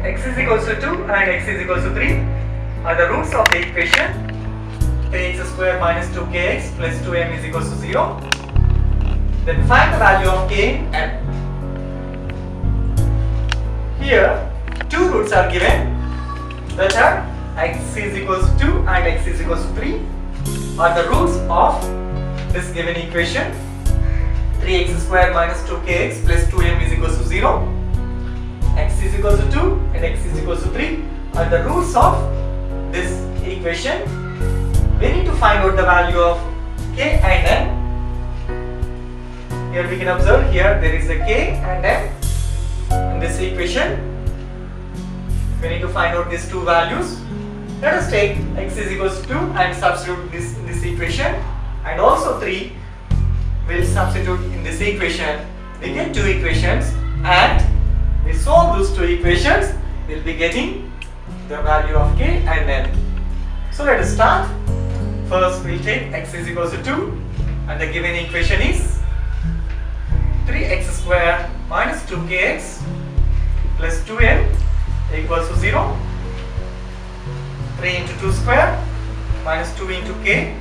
x is equals to 2 and x is equals to 3 are the roots of the equation 3x square minus 2kx plus 2m is equals to 0. Then find the value of k and m. Here two roots are given, that are x is equals to 2 and x is equals to 3 are the roots of this given equation 3x square minus 2kx plus 2m is equals to 0. X is equals to 2 and x is equals to 3 are the roots of this equation. We need to find out the value of k and m. Here we can observe, here there is a k and m in this equation. We need to find out these two values. Let us take x is equals to 2 and substitute this in this equation, and also 3 will substitute in this equation. We get two equations and we solve those two equations. We will be getting the value of k and m. So let us start. First we will take x is equals to 2 and the given equation is 3x square minus 2kx plus 2m equals to 0. 3 into 2 square minus 2 into k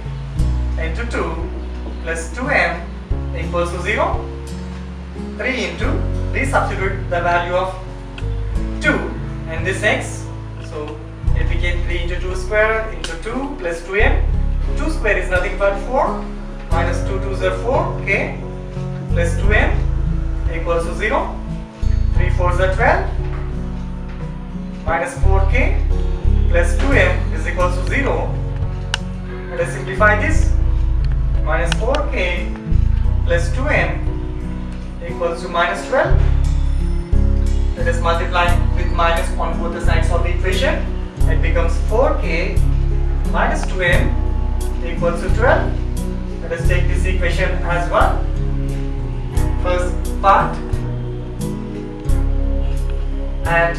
into 2 plus 2m equals to 0. 3 into, we substitute the value of 2 and this x. So it became 3 into 2 square into 2 plus 2m. 2 square is nothing but 4 minus 2 2s are 4 k plus 2m equals to 0. 3 4s are 12 minus 4k plus 2m is equals to 0. Let us simplify this. Minus 4k plus 2m equals to minus 12. Let us multiply with minus on both the sides of the equation. It becomes 4k minus 2m equals to 12. Let us take this equation as one. First part. And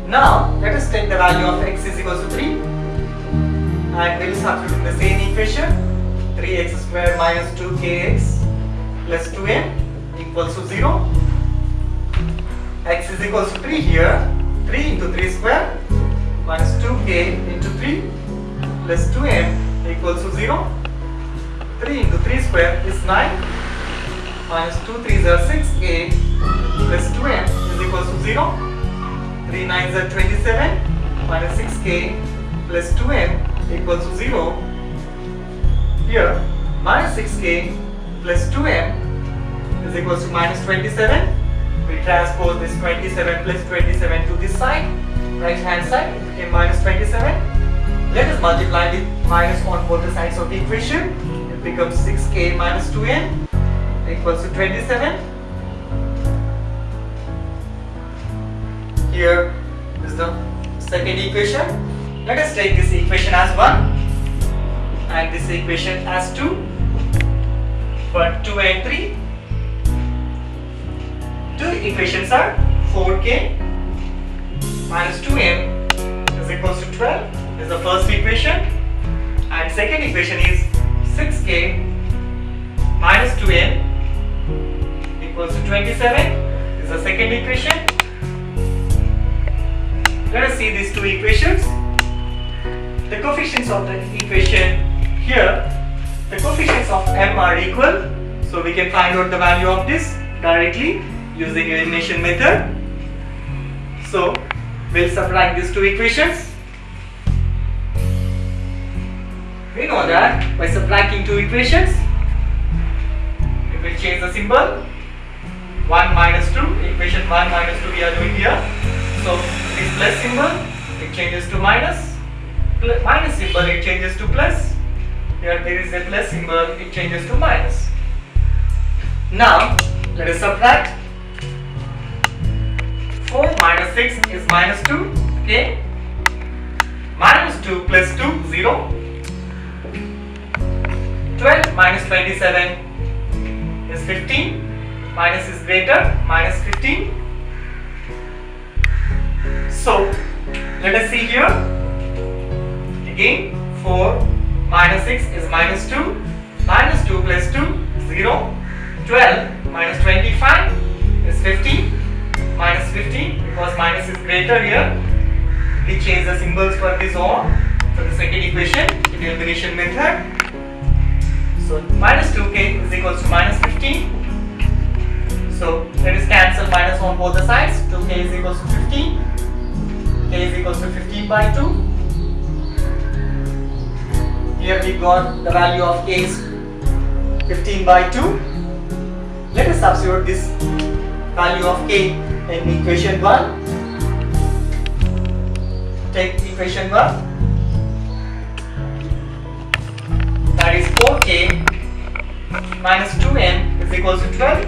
now let us take the value of x is equals to 3 and we will substitute in the same equation 3x square minus 2kx plus 2m equals to 0. X is equals to 3 here. 3 into 3 square minus 2k into 3 plus 2m equals to 0. 3 into 3 square is 9 minus 2 3s are 6k plus 2m is equals to 0. 3 9s are 27 minus 6k plus 2m equals to 0. Here minus 6k plus 2m is equals to minus 27. We transpose this 27 plus 27 to this side, right hand side, it became minus 27. Let us multiply with minus on both the sides of the equation. It becomes 6k minus 2m equals to 27. Here is the second equation. Let us take this equation as 1 and this equation as 2 for 2 and 3. Two equations are 4k minus 2m is equals to 12 is the first equation, and second equation is 6k minus 2m equals to 27 is the second equation. Let us see these two equations. The coefficients of the equation here, the coefficients of m are equal, so we can find out the value of this directly using elimination method. So we'll subtract these two equations. We know that by subtracting two equations, we will change the symbol. 1 minus 2, equation 1 minus 2 we are doing here. So this plus symbol, it changes to minus. Minus symbol, it changes to plus. Here there is a plus symbol, it changes to minus. Now let us subtract. 4 minus 6 is minus 2. Okay. Minus 2 plus 2, 0. 12 minus 27 is 15. Minus is greater, minus 15. So let us see here. Again, 4 minus 6 is minus 2. Minus 2 plus 2, 0. 12 minus 25 is 15. Minus 15 because minus is greater here, we change the symbols for this on. For the second equation in elimination method. So minus 2k is equals to minus 15. So let us cancel minus on both the sides. 2k is equals to 15. K is equals to 15 by 2. Here we got the value of k is 15 by 2. Let us substitute this value of k in equation 1. Take equation 1. That is 4k minus 2m is equals to 12.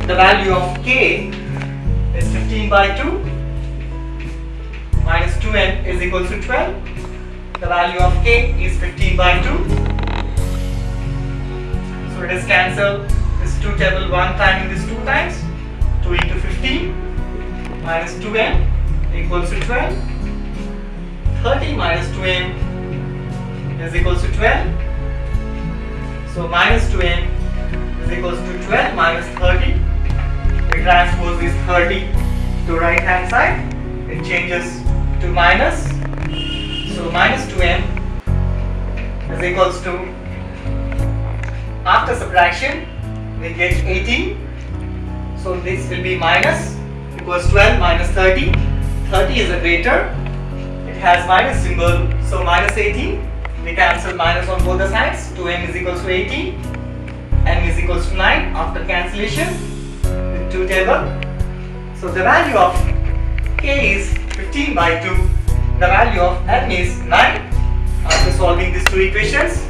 The value of k is 15 by 2 minus 2m is equals to 12. The value of k is 15 by 2. So let us cancel this 2 table one time and this 2 times. 2 into 15 minus 2m equals to 12. 30 minus 2m is equals to 12. So minus 2m is equals to 12 minus 30. We transpose this 30 to right hand side. It changes to minus. So minus 2m is equals to, after subtraction we get 18. So this will be minus equals 12 minus 30. 30 is a greater. It has minus symbol. So minus 18. We cancel minus on both the sides. 2m is equals to 18. m is equals to 9 after cancellation with 2 table. So the value of k is 15 by 2. The value of m is 9 after solving these two equations.